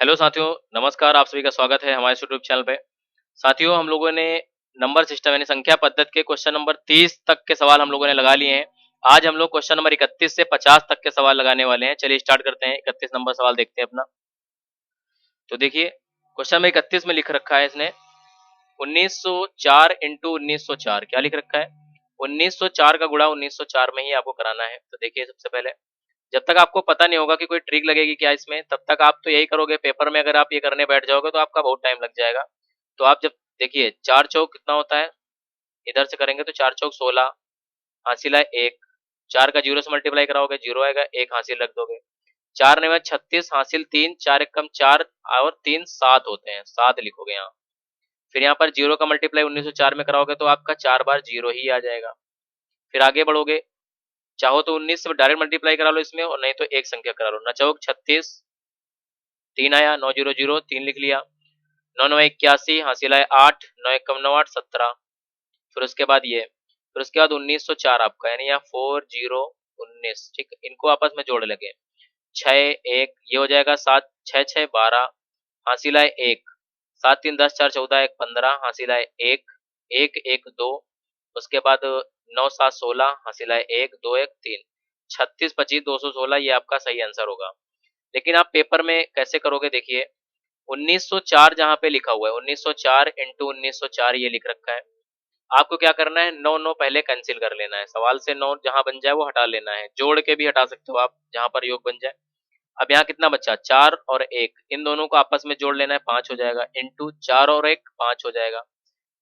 Hello साथियों, नमस्कार। आप सभी का स्वागत है हमारे यूट्यूब चैनल पे। साथियों, हम लोगों ने नंबर सिस्टम यानी संख्या पद्धति के क्वेश्चन नंबर 30 तक के सवाल हम लोगों ने लगा लिए हैं। आज हम लोग क्वेश्चन नंबर 31 से 50 तक के सवाल लगाने वाले हैं। चलिए स्टार्ट करते हैं। 31 नंबर सवाल देखते हैं अपना। तो देखिए, क्वेश्चन नंबर 31 में लिख रखा है इसने 1904 इंटू 1904। क्या लिख रखा है? 1904 का गुणा 1904 में ही आपको कराना है। तो देखिए, सबसे पहले जब तक आपको पता नहीं होगा कि कोई ट्रिक लगेगी क्या इसमें, तब तक आप तो यही करोगे। पेपर में अगर आप ये करने बैठ जाओगे तो आपका बहुत टाइम लग जाएगा। तो आप जब देखिए, चार चौक कितना होता है, इधर से करेंगे तो चार चौक 16, हासिल है एक। चार का जीरो से मल्टीप्लाई कराओगे, जीरो आएगा, एक हासिल रख दोगे। चार ने में 36, हासिल तीन, चार एक कम चार, और तीन सात होते हैं, सात लिखोगे यहाँ। फिर यहाँ पर जीरो का मल्टीप्लाई 1904 में कराओगे तो आपका चार बार जीरो ही आ जाएगा। फिर आगे बढ़ोगे, चाहो तो 19 से डायरेक्ट मल्टीप्लाई करा लो इसमें, और नहीं तो एक संख्या करा लो। न चौक 36, तीन आया, 900 तीन लिख लिया। 9 9 81, हासिल है 8, 9 1 कम 9 8 17। फिर उसके बाद ये, फिर उसके बाद 1904 आपका, यानी यहाँ 4019। ठीक, इनको आपस में जोड़ लगे। 6 1 ये हो जाएगा 7, 6 6 12, हासिल है 1। 7 3 10 4 14 1 15, हासिल है 1। 1 1 2, उसके बाद 9 7 16, हासिल है 1 2 1 3। 36 25 216 ये आपका सही आंसर होगा। लेकिन आप पेपर में कैसे करोगे? देखिए, 1904 जहां पे लिखा हुआ है 1904 इंटू 1904 ये लिख रखा है। आपको क्या करना है, 9 9 पहले कैंसिल कर लेना है। सवाल से 9 जहां बन जाए वो हटा लेना है। जोड़ के भी हटा सकते हो आप, जहां पर योग बन जाए। अब यहाँ कितना बचा, चार और एक, इन दोनों को आपस में जोड़ लेना है, 5 हो जाएगा। इंटू चार और एक, 5 हो जाएगा।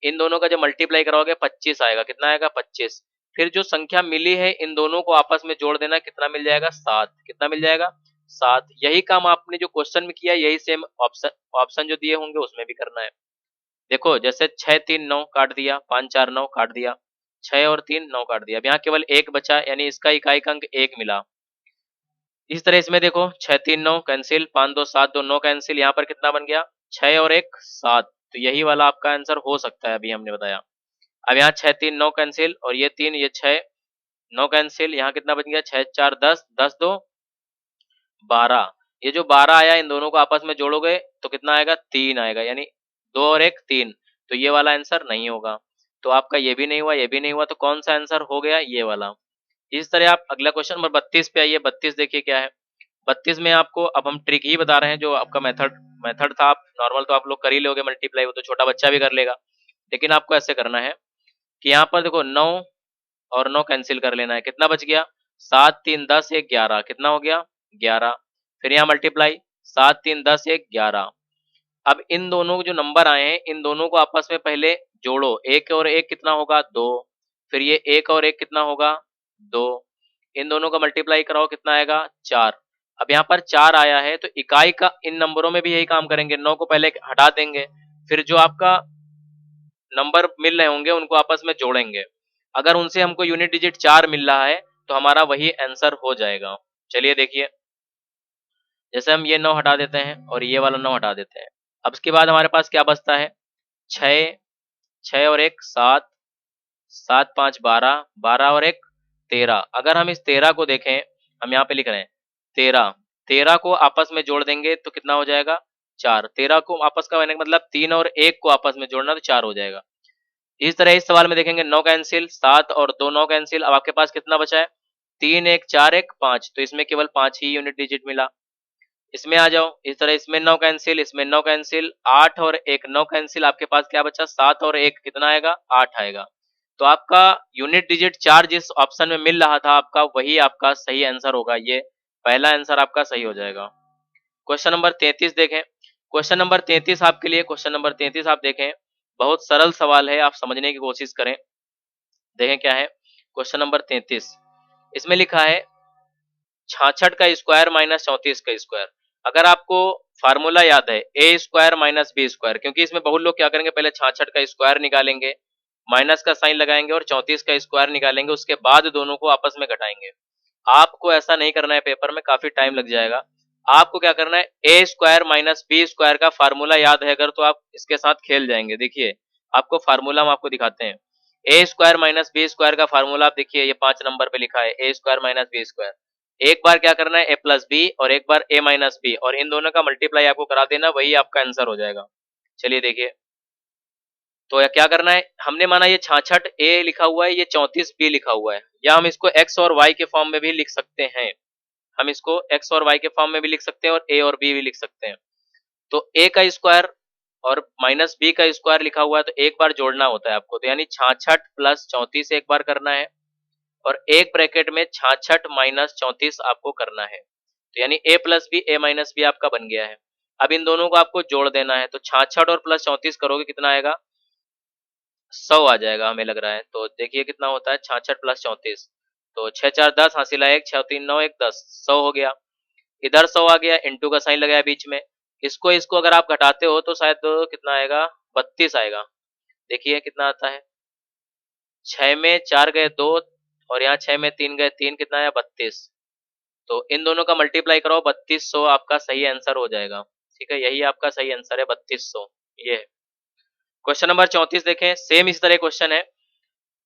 इन दोनों का जब मल्टीप्लाई कराओगे 25 आएगा। कितना आएगा? 25। फिर जो संख्या मिली है इन दोनों को आपस में जोड़ देना, कितना मिल जाएगा? 7। कितना मिल जाएगा? 7। यही काम आपने जो क्वेश्चन में किया, यही सेम ऑप्शन ऑप्शन जो दिए होंगे उसमें भी करना है। देखो, जैसे 6 3 9 काट दिया, 5 4 9 काट दिया, 6 और 3 9 काट दिया। अब यहाँ केवल एक बचा, यानी इसका इकाई का अंक एक मिला। इस तरह इसमें देखो, 6 3 9 कैंसिल, 5 2 7 2 9 कैंसिल। यहाँ पर कितना बन गया? 6 और एक 7। तो यही वाला आपका आंसर हो सकता है, अभी हमने बताया। अब यहाँ 6 3 9 कैंसिल, और ये 3 ये 6 9 कैंसिल। यहाँ कितना बन गया? 6 4 10, 10 2 12। ये जो 12 आया, इन दोनों को आपस में जोड़ोगे तो कितना आएगा? 3 आएगा, यानी 2 और एक 3। तो ये वाला आंसर नहीं होगा। तो आपका ये भी नहीं हुआ, ये भी नहीं हुआ, तो कौन सा आंसर हो गया? ये वाला। इस तरह आप अगला क्वेश्चन नंबर 32 पे आइए। 32 देखिए क्या है। 32 में आपको अब हम ट्रिक ही बता रहे हैं। जो आपका मेथड मेथड था, आप नॉर्मल तो आप लोग कर ही लोगे मल्टीप्लाई, वो तो छोटा बच्चा भी कर लेगा। लेकिन आपको ऐसे करना है कि यहाँ पर देखो, 9 और 9 कैंसिल कर लेना है। कितना बच गया? 7 3 10 1 11। कितना हो गया? 11। फिर यहाँ मल्टीप्लाई, 7 3 10 1 11। अब इन दोनों जो नंबर आए हैं, इन दोनों को आपस में पहले जोड़ो। एक और एक कितना होगा? 2। फिर ये एक और एक कितना होगा? 2। इन दोनों का मल्टीप्लाई कराओ, कितना आएगा? 4। अब यहाँ पर 4 आया है, तो इकाई का इन नंबरों में भी यही काम करेंगे। 9 को पहले हटा देंगे, फिर जो आपका नंबर मिल रहे होंगे उनको आपस में जोड़ेंगे। अगर उनसे हमको यूनिट डिजिट 4 मिल रहा है तो हमारा वही आंसर हो जाएगा। चलिए देखिए, जैसे हम ये 9 हटा देते हैं और ये वाला 9 हटा देते हैं। अब इसके बाद हमारे पास क्या बचता है? 6, 6 और एक 7, 7 5 12, 12 और एक 13। अगर हम इस 13 को देखें, हम यहाँ पे लिख रहे हैं 13। 13 को आपस में जोड़ देंगे तो कितना हो जाएगा? 4। 13 को आपस का होने का मतलब 3 और 1 को आपस में जोड़ना, तो 4 हो जाएगा। इस तरह इस सवाल में देखेंगे, 9 कैंसिल, 7 और 2 9 कैंसिल। अब आपके पास कितना बचा है? 3 1 4 1 5। तो इसमें केवल 5 ही यूनिट डिजिट मिला। इसमें आ जाओ, इस तरह इसमें 9 कैंसिल, इसमें 9 कैंसिल, 8 और 1 9 कैंसिल। आपके पास क्या बचा? 7 और 1 कितना आएगा? 8 आएगा। तो आपका यूनिट डिजिट 4 जिस ऑप्शन में मिल रहा था आपका, वही आपका सही आंसर होगा। ये पहला आंसर आपका सही हो जाएगा। क्वेश्चन नंबर 33 देखें। क्वेश्चन नंबर 33 आपके लिए, क्वेश्चन नंबर 33 आप देखें, बहुत सरल सवाल है, आप समझने की कोशिश करें। देखें क्या है क्वेश्चन नंबर 33। इसमें लिखा है 66 का स्क्वायर माइनस 34 का स्क्वायर। अगर आपको फार्मूला याद है, a square minus b square, क्योंकि इसमें बहुत लोग क्या करेंगे, पहले 66 का स्क्वायर निकालेंगे, माइनस का साइन लगाएंगे, और 34 का स्क्वायर निकालेंगे, उसके बाद दोनों को आपस में घटाएंगे। आपको ऐसा नहीं करना है, पेपर में काफी टाइम लग जाएगा। आपको क्या करना है, a square minus b square का फार्मूला याद है अगर, तो आप इसके साथ खेल जाएंगे। देखिए, आपको फार्मूला हम आपको दिखाते हैं। ए स्क्वायर माइनस बी स्क्वायर का फार्मूला आप देखिए, ये 5 नंबर पे लिखा है, a square minus b square. एक बार क्या करना है ए प्लस बी और एक बार ए माइनस बी, और इन दोनों का मल्टीप्लाई आपको करा देना, वही आपका आंसर हो जाएगा। चलिए देखिए, तो क्या करना है, हमने माना ये 66 ए लिखा हुआ है, ये 34 बी लिखा हुआ है, या हम इसको एक्स और वाई के फॉर्म में भी लिख सकते हैं। हम इसको एक्स और वाई के फॉर्म में भी लिख सकते हैं और ए और बी भी लिख सकते हैं। तो ए का स्क्वायर और माइनस बी का स्क्वायर लिखा हुआ है, तो एक बार जोड़ना होता है आपको, तो यानी 66 प्लस 34 एक बार करना है, और एक ब्रैकेट में 66 माइनस 34 आपको करना है। तो यानी ए plus B A minus B आपका बन गया है। अब इन दोनों को आपको जोड़ देना है, तो 66 और प्लस 34 करोगे कितना आएगा, 100 आ जाएगा हमें लग रहा है। तो देखिए कितना होता है 66 प्लस 34, तो 6 4 10, हासिल आया 1, 6 3 9 1 10, 100 हो गया। इधर 100 आ गया, इंटू का साइन लगाया बीच में, इसको इसको अगर आप घटाते हो तो शायद कितना आएगा, 32 आएगा। देखिए कितना आता है, 6 में 4 गए 2, और यहाँ 6 में 3 गए 3, कितना आया 32। तो इन दोनों का मल्टीप्लाई करो, 3200 आपका सही आंसर हो जाएगा। ठीक है, यही आपका सही आंसर है 3200। ये है क्वेश्चन नंबर 34। देखें, सेम इस तरह क्वेश्चन है।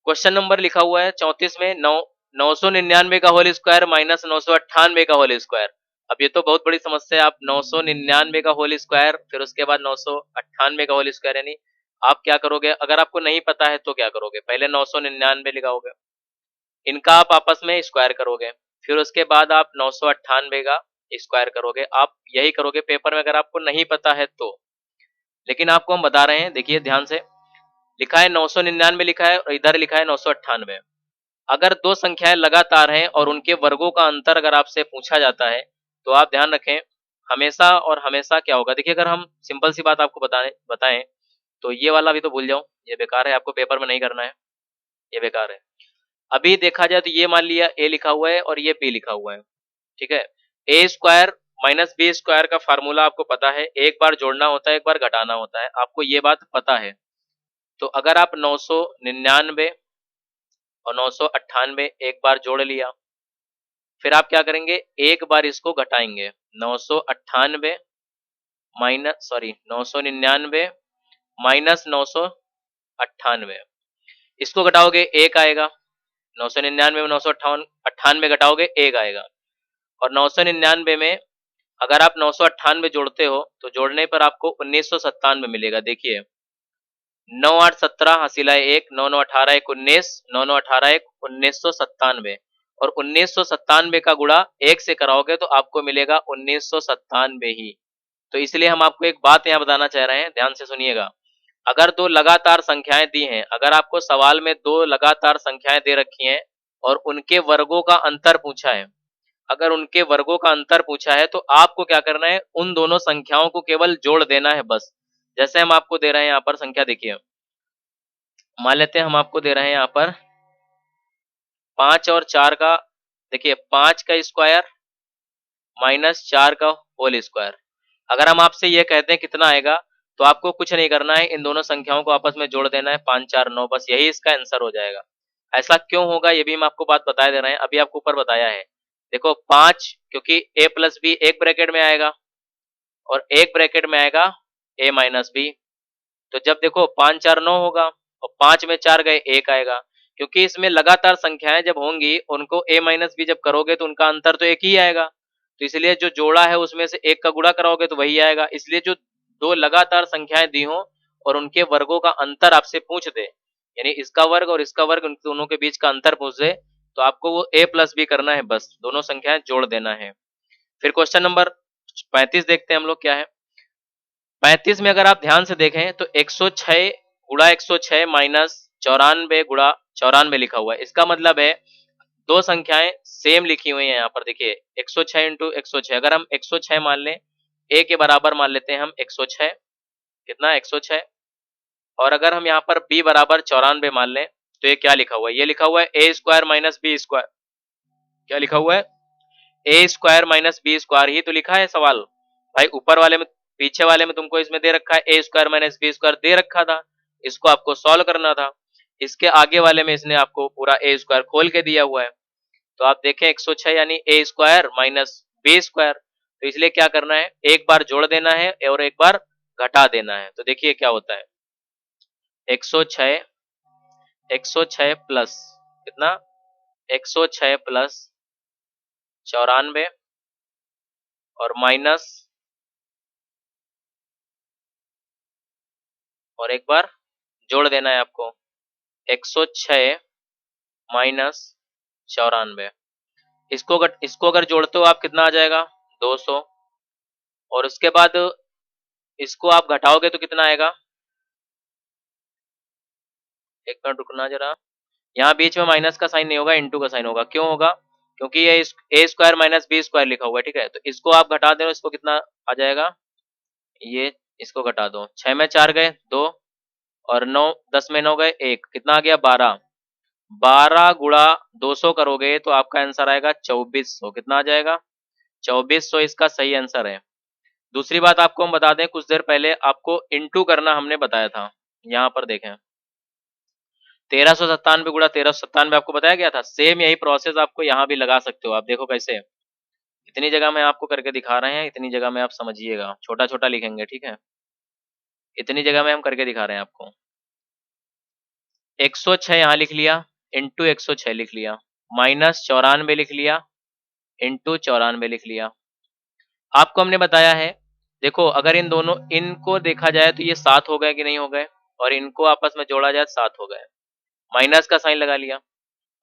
क्वेश्चन नंबर लिखा हुआ है 34 में 999 का होल स्क्वायर माइनस 998 का होल स्क्वायर। अब ये तो बहुत बड़ी समस्या है। आप 999 का होल स्क्वायर, फिर उसके बाद 998 का होल स्क्वायर, यानी आप क्या करोगे, अगर आपको नहीं पता है तो क्या करोगे, पहले 999 लिखाओगे, इनका आप आपस में स्क्वायर करोगे, फिर उसके बाद आप 998 का स्क्वायर करोगे। आप यही करोगे पेपर में अगर आपको नहीं पता है तो, लेकिन आपको हम बता रहे हैं, देखिए ध्यान से, लिखा है 999 लिखा है और इधर लिखा है 998। अगर दो संख्याएं लगातार हैं और उनके वर्गों का अंतर अगर आपसे पूछा जाता है, तो आप ध्यान रखें, हमेशा और हमेशा क्या होगा। देखिए अगर हम सिंपल सी बात आपको बताएं, तो ये वाला भी तो भूल जाओ, ये बेकार है, आपको पेपर में नहीं करना है, ये बेकार है। अभी देखा जाए तो ये मान लिया ए लिखा हुआ है और ये बी लिखा हुआ है, ठीक है। A square minus b square का फार्मूला आपको पता है, एक बार जोड़ना होता है एक बार घटाना होता है, आपको ये बात पता है। तो अगर आप 999 और 998 एक बार जोड़ लिया, फिर आप क्या करेंगे, एक बार इसको घटाएंगे, 998 माइनस, सॉरी 999 माइनस 998, इसको घटाओगे एक आएगा, 999 में 998 घटाओगे एक आएगा, और 999 में अगर आप 998 जोड़ते हो तो जोड़ने पर आपको 1997 मिलेगा। देखिए 9 8 17, हासिल है 1, 9 9 18 1 19, 9 9 18 1 1997, और 1997 का गुणा एक से कराओगे तो आपको मिलेगा 1997 ही। तो इसलिए हम आपको एक बात यहाँ बताना चाह रहे हैं, ध्यान से सुनिएगा। अगर दो लगातार संख्याएं दी हैं, अगर आपको सवाल में दो लगातार संख्याएं दे रखी हैं और उनके वर्गों का अंतर पूछा है, अगर उनके वर्गों का अंतर पूछा है तो आपको क्या करना है, उन दोनों संख्याओं को केवल जोड़ देना है बस। जैसे हम आपको दे रहे हैं यहाँ पर संख्या, देखिए मान लेते हैं हम आपको दे रहे हैं यहाँ पर 5 और 4 का, देखिए 5 का स्क्वायर माइनस 4 का होल स्क्वायर। अगर हम आपसे ये कहते हैं कितना आएगा, तो आपको कुछ नहीं करना है, इन दोनों संख्याओं को आपस में जोड़ देना है, 5 4 9, बस यही इसका आंसर हो जाएगा। ऐसा क्यों होगा ये भी हम आपको बात बता दे रहे हैं, अभी आपको ऊपर बताया है। देखो 5, क्योंकि ए प्लस बी एक ब्रैकेट में आएगा और एक ब्रैकेट में आएगा ए माइनस बी, तो जब देखो 5 4 9 होगा और 5 में 4 गए 1 आएगा, क्योंकि इसमें लगातार संख्याएं जब होंगी उनको a माइनस बी जब करोगे तो उनका अंतर तो एक ही आएगा, तो इसलिए जो जोड़ा है उसमें से एक का गुणा कराओगे तो वही आएगा। इसलिए जो दो लगातार संख्याएं दी हो और उनके वर्गों का अंतर आपसे पूछ दे, यानी इसका वर्ग और इसका वर्ग, उन दोनों के बीच का अंतर पूछ दे, तो आपको वो a प्लस बी करना है, बस दोनों संख्याएं जोड़ देना है। फिर क्वेश्चन नंबर 35 देखते हैं हम लोग क्या है। 35 में अगर आप ध्यान से देखें तो 106 गुणा 106 माइनस 94 गुणा 94 लिखा हुआ है। इसका मतलब है दो संख्याएं सेम लिखी हुई हैं यहाँ पर। देखिए 106 इंटू 106, अगर हम 106 मान लें, ए के बराबर मान लेते हैं हम 106, कितना 106, और अगर हम यहाँ पर बी बराबर 94 मान लें, तो ये क्या लिखा हुआ है, ये लिखा हुआ है a square minus b square. क्या लिखा हुआ है, a square minus b square ही तो लिखा है सवाल। भाई ऊपर वाले में, पीछे वाले में तुमको इसमें दे रखा है a square minus b square दे रखा था, इसको आपको सॉल्व करना था। इसके आगे वाले में इसने आपको पूरा ए स्क्वायर खोल के दिया हुआ है। तो आप देखें 106 यानी ए स्क्वायर माइनस बी स्क्वायर, तो इसलिए क्या करना है, एक बार जोड़ देना है और एक बार घटा देना है। तो देखिए क्या होता है, 106 106 प्लस कितना, 106 प्लस 94 और माइनस, और एक बार जोड़ देना है आपको, 106 माइनस 94। इसको अगर जोड़ते हो आप कितना आ जाएगा, 200। और उसके बाद इसको आप घटाओगे तो कितना आएगा, एक मिनट रुकना जरा, यहाँ बीच में माइनस का साइन नहीं होगा, इंटू का साइन होगा। क्यों होगा, क्योंकि ये ए स्क्वायर माइनस बी स्क्वायर लिखा हुआ है, ठीक है। तो इसको आप घटा दो, इसको कितना आ जाएगा, ये इसको घटा दो, 6 में 4 गए 2, और 9 10 में 9 गए 1, कितना आ गया 12। 12 गुणा 200 करोगे तो आपका आंसर आएगा 2400। कितना आ जाएगा, 2400 इसका सही आंसर है। दूसरी बात आपको हम बता दें, कुछ देर पहले आपको इंटू करना हमने बताया था, यहाँ पर देखें 1397 गुणा 1397 आपको बताया गया था। सेम यही प्रोसेस आपको यहाँ भी लगा सकते हो। आप देखो कैसे, इतनी जगह में आपको करके दिखा रहे हैं, इतनी जगह में आप समझिएगा, छोटा छोटा लिखेंगे, ठीक है। इतनी जगह में हम करके दिखा रहे हैं आपको। 106 यहाँ लिख लिया, इंटू 106 लिख लिया, माइनस 94 लिख लिया, इंटू 94 लिख लिया। आपको हमने बताया है, देखो अगर इन दोनों इनको देखा जाए तो ये 7 हो गए कि नहीं हो गए, और इनको आपस में जोड़ा जाए 7 हो गए, माइनस का साइन लगा लिया।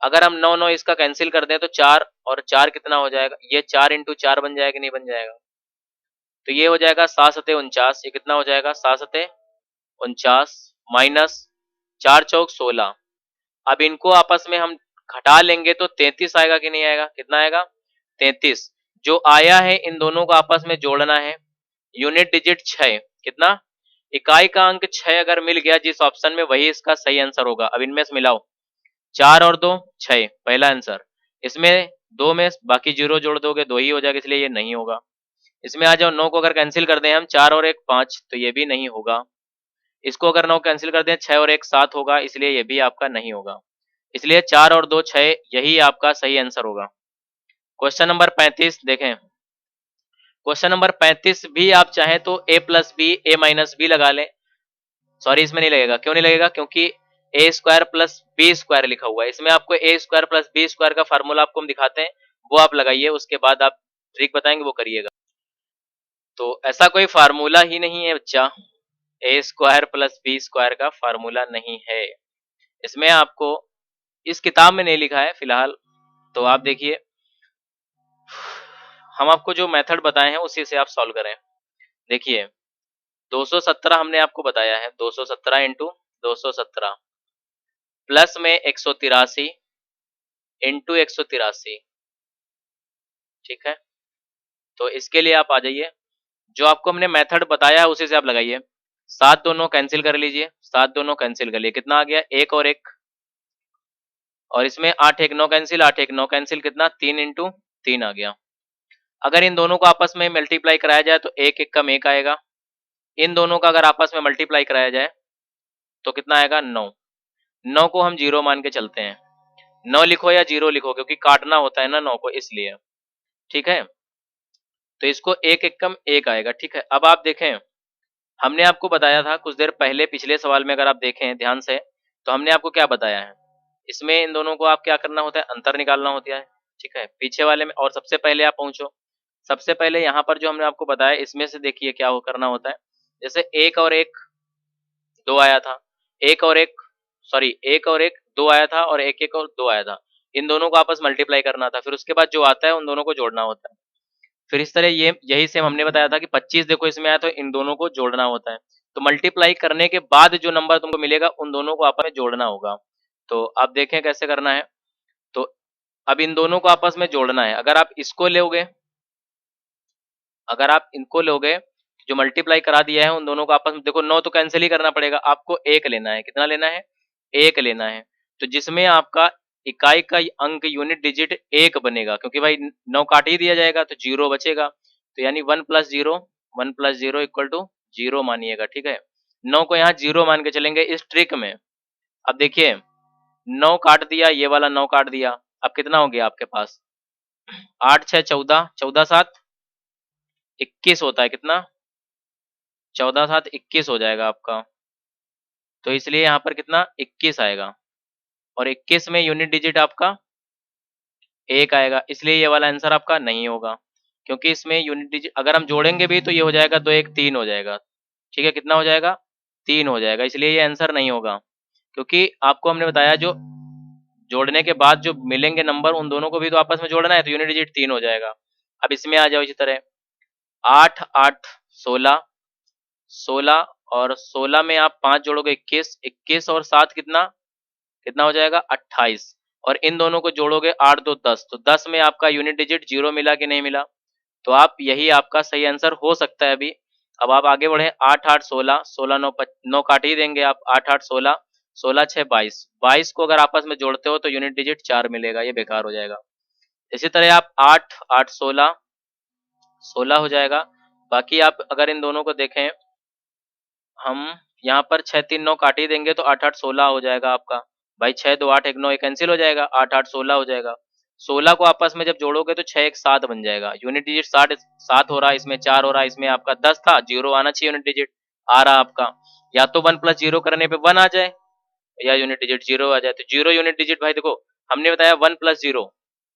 अगर हम 9 9 इसका कैंसिल कर दें तो 4 और 4 कितना हो जाएगा, ये 4 इंटू 4 बन जाएगा कि नहीं बन जाएगा। तो ये हो जाएगा 7 सते 49, ये कितना हो जाएगा 7 सते 49 माइनस 4 चौक 16। अब इनको आपस में हम घटा लेंगे तो 33 आएगा कि नहीं आएगा, कितना आएगा 33। जो आया है इन दोनों को आपस में जोड़ना है, यूनिट डिजिट 6, कितना, इकाई का अंक 6 अगर मिल गया जिस ऑप्शन में, वही इसका सही आंसर होगा। अब इनमें से मिलाओ, 4 और 2 6, पहला आंसर। इसमें 2 में बाकी 0 जोड़ दोगे 2 ही हो जाएगा, इसलिए ये नहीं होगा। इसमें आ जाओ, 9 को अगर कैंसिल कर दें हम, 4 और 1 5, तो ये भी नहीं होगा। इसको अगर 9 कैंसिल कर दें, 6 और 1 7 होगा, इसलिए ये भी आपका नहीं होगा। इसलिए 4 और 2 6, यही आपका सही आंसर होगा। क्वेश्चन नंबर 35 देखें। क्वेश्चन नंबर 35 भी आप चाहें तो a plus B A minus B लगा लें। सॉरी, इसमें नहीं लगेगा। क्यों नहीं लगेगा, क्योंकि ए स्क्वायर प्लस बी स्क्वायर लिखा हुआ है। इसमें आपको ए स्क्वायर प्लस बी स्क्वायर का फार्मूला आपको हम दिखाते हैं, वो आप लगाइए, उसके बाद आप ट्रिक बताएंगे वो करिएगा। तो ऐसा कोई फार्मूला ही नहीं है बच्चा, ए स्क्वायर प्लस बी स्क्वायर का फार्मूला नहीं है। इसमें आपको इस किताब में नहीं लिखा है फिलहाल, तो आप देखिए, हम आपको जो मेथड बताए हैं उसी से आप सॉल्व करें। देखिए 217 हमने आपको बताया है, 217 इंटू 217 प्लस में 183 इंटू 183, ठीक है। तो इसके लिए आप आ जाइए, जो आपको हमने मेथड बताया है उसी से आप लगाइए। 7 दोनों कैंसिल कर लीजिए, 7 दोनों कैंसिल कर लिए, कितना आ गया 1 और 1, और इसमें 8 1 9 कैंसिल, 8 1 9 कैंसिल, कितना 3 इंटू 3 आ गया। अगर इन दोनों को आपस में मल्टीप्लाई कराया जाए तो 1 1 कम 1 आएगा। इन दोनों का अगर आपस में मल्टीप्लाई कराया जाए तो कितना आएगा 9। 9 को हम 0 मान के चलते हैं, 9 लिखो या 0 लिखो, क्योंकि काटना होता है ना 9 को, इसलिए, ठीक है। तो इसको 1 1 कम 1 आएगा, ठीक है। अब आप देखें, हमने आपको बताया था कुछ देर पहले, पिछले सवाल में अगर आप देखें ध्यान से, तो हमने आपको क्या बताया है, इसमें इन दोनों को आप क्या करना होता है, अंतर निकालना होता है, ठीक है। पीछे वाले में, और सबसे पहले आप पहुंचो, सबसे पहले यहाँ पर जो हमने आपको बताया, इसमें से देखिए क्या करना होता है। जैसे 1 और 1 2 आया था, 1 और 1 सॉरी 1 और 1 2 आया था, और 1 1 और 2 आया था। इन दोनों को आपस मल्टीप्लाई करना था, फिर उसके बाद जो आता है उन दोनों को जोड़ना होता है। फिर इस तरह यही सेम हमने बताया था कि 25 देखो इसमें आया तो इन दोनों को जोड़ना होता है। तो मल्टीप्लाई करने के बाद जो नंबर तुमको मिलेगा उन दोनों को आपस में जोड़ना होगा। तो आप देखें कैसे करना है। तो अब इन दोनों को आपस में जोड़ना है। अगर आप इसको लोगे, अगर आप इनको लोगे, जो मल्टीप्लाई करा दिया है उन दोनों को आपस में, देखो 9 तो कैंसिल ही करना पड़ेगा, आपको 1 लेना है। कितना लेना है, 1 लेना है। तो जिसमें आपका इकाई का अंक यूनिट डिजिट 1 बनेगा, क्योंकि भाई 9 काट ही दिया जाएगा तो 0 बचेगा। तो यानी 1 प्लस 0, 1 प्लस 0 इक्वल टू 0 मानिएगा, ठीक है। 9 को यहाँ 0 मान के चलेंगे इस ट्रिक में। अब देखिए 9 काट दिया, ये वाला 9 काट दिया, अब कितना हो गया आपके पास, 8 6 14, 14 7 21 होता है, कितना 14 7 21 हो जाएगा आपका। तो इसलिए यहाँ पर कितना 21 आएगा, और 21 में यूनिट डिजिट आपका 1 आएगा, इसलिए ये वाला आंसर आपका नहीं होगा, क्योंकि इसमें यूनिट डिजिट अगर हम जोड़ेंगे भी तो ये हो जाएगा 2 1 3 हो जाएगा। ठीक है, कितना हो जाएगा? 3 हो जाएगा, इसलिए ये आंसर नहीं होगा। क्योंकि आपको हमने बताया जो जोड़ने के बाद जो मिलेंगे नंबर उन दोनों को भी तो आपस में जोड़ना है, तो यूनिट डिजिट 3 हो जाएगा। अब इसमें आ जाओ इसी तरह 8 8 16 16 और 16 में आप 5 जोड़ोगे 21 21 और 7 कितना कितना हो जाएगा 28 और इन दोनों को जोड़ोगे 8 2 10 तो 10 में आपका यूनिट डिजिट 0 मिला कि नहीं मिला? तो आप यही आपका सही आंसर हो सकता है अभी। अब आप आगे बढ़े 8 8 16 16 9 9 काट ही देंगे आप 8 8 16 16 6 22 22 को अगर आपस में जोड़ते हो तो यूनिट डिजिट 4 मिलेगा, ये बेकार हो जाएगा। इसी तरह आप 8 8 16 16 हो जाएगा। बाकी आप अगर इन दोनों को देखें हम यहाँ पर 6 3 9 काट ही देंगे तो 8 8 16 हो जाएगा आपका। भाई 6 2 8 1 9 ये कैंसिल हो जाएगा, 8 8 16 हो जाएगा। 16 को आपस में जब जोड़ोगे तो 6 1 7 बन जाएगा। यूनिट डिजिट 7 हो रहा है, इसमें 4 हो रहा है, इसमें आपका 10 था, 0 आना चाहिए यूनिट डिजिट, आ रहा आपका। या तो 1 प्लस 0 करने पे 1 आ जाए या यूनिट डिजिट 0 आ जाए। तो 0 यूनिट डिजिट भाई देखो हमने बताया 1 प्लस 0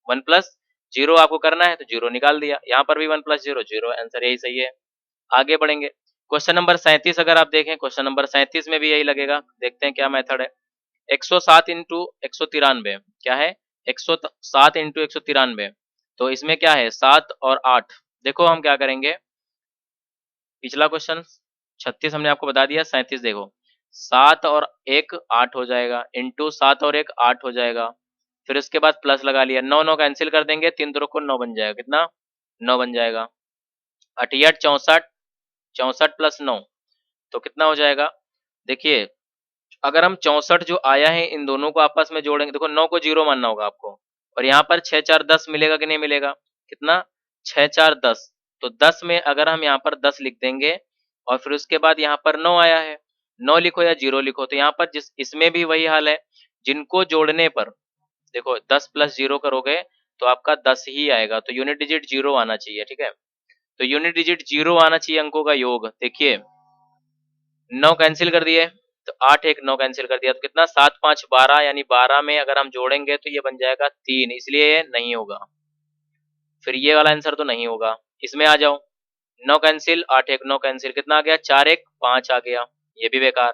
1 प्लस 0 आपको करना है तो 0 निकाल दिया। यहाँ पर भी 1 प्लस 0 0, आंसर यही सही है। आगे बढ़ेंगे क्वेश्चन नंबर 37 अगर आप देखें क्वेश्चन नंबर 37 में भी यही लगेगा। देखते हैं क्या मेथड है। 107 इंटू 193 क्या है? 107 इंटू 193 तो इसमें क्या है 7 और 8। देखो हम क्या करेंगे, पिछला क्वेश्चन 36 हमने आपको बता दिया, 37 देखो 7 और 1 8 हो जाएगा इंटू 7 और 1 8 हो जाएगा, फिर उसके बाद प्लस लगा लिया, 9 9 कैंसिल कर देंगे, 3 2 को 9 बन जाएगा, कितना 9 बन जाएगा। 68 64 64 प्लस 9 तो कितना हो जाएगा? देखिए अगर हम 64 जो आया है इन दोनों को आपस में जोड़ेंगे, देखो 9 को 0 मानना होगा आपको और यहाँ पर 6 4 10 मिलेगा कि नहीं मिलेगा? कितना 6 4 10 तो 10 में अगर हम यहाँ पर 10 लिख देंगे और फिर उसके बाद यहाँ पर 9 आया है, 9 लिखो या 0 लिखो, तो यहाँ पर जिस इसमें भी वही हाल है, जिनको जोड़ने पर देखो 10 प्लस 0 करोगे तो आपका 10 ही आएगा, तो यूनिट डिजिट 0 आना चाहिए। ठीक है, तो यूनिट डिजिट 0 आना चाहिए अंकों का योग। देखिए 9 कैंसिल कर दिए तो 8 1 9 कैंसिल कर दिया तो कितना 7 5 12 यानी 12 में अगर हम जोड़ेंगे तो ये बन जाएगा 3, इसलिए ये नहीं होगा। फिर ये वाला आंसर तो नहीं होगा। इसमें आ जाओ 9 कैंसिल 8 1 9 कैंसिल, कितना आ गया 4 1 5 आ गया, ये भी बेकार।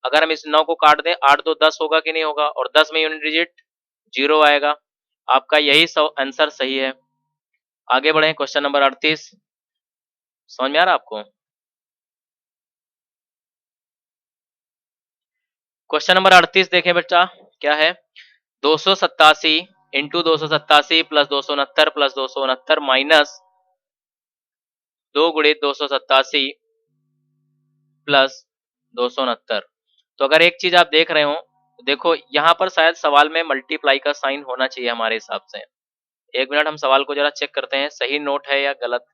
अगर हम इस 9 को काट दें 8 2 10 होगा कि नहीं होगा, और 10 में यूनिट डिजिट 0 आएगा। आपका यही आंसर सही है। आगे बढ़े क्वेश्चन नंबर 38, समझ में आ रहा आपको? क्वेश्चन नंबर 38 देखें बच्चा क्या है, 287 इंटू 287 प्लस 269 प्लस 269 माइनस 2 गुणित 287 प्लस 269। तो अगर एक चीज आप देख रहे हो तो देखो यहाँ पर शायद सवाल में मल्टीप्लाई का साइन होना चाहिए हमारे हिसाब से। एक मिनट हम सवाल को जरा चेक करते हैं सही नोट है या गलत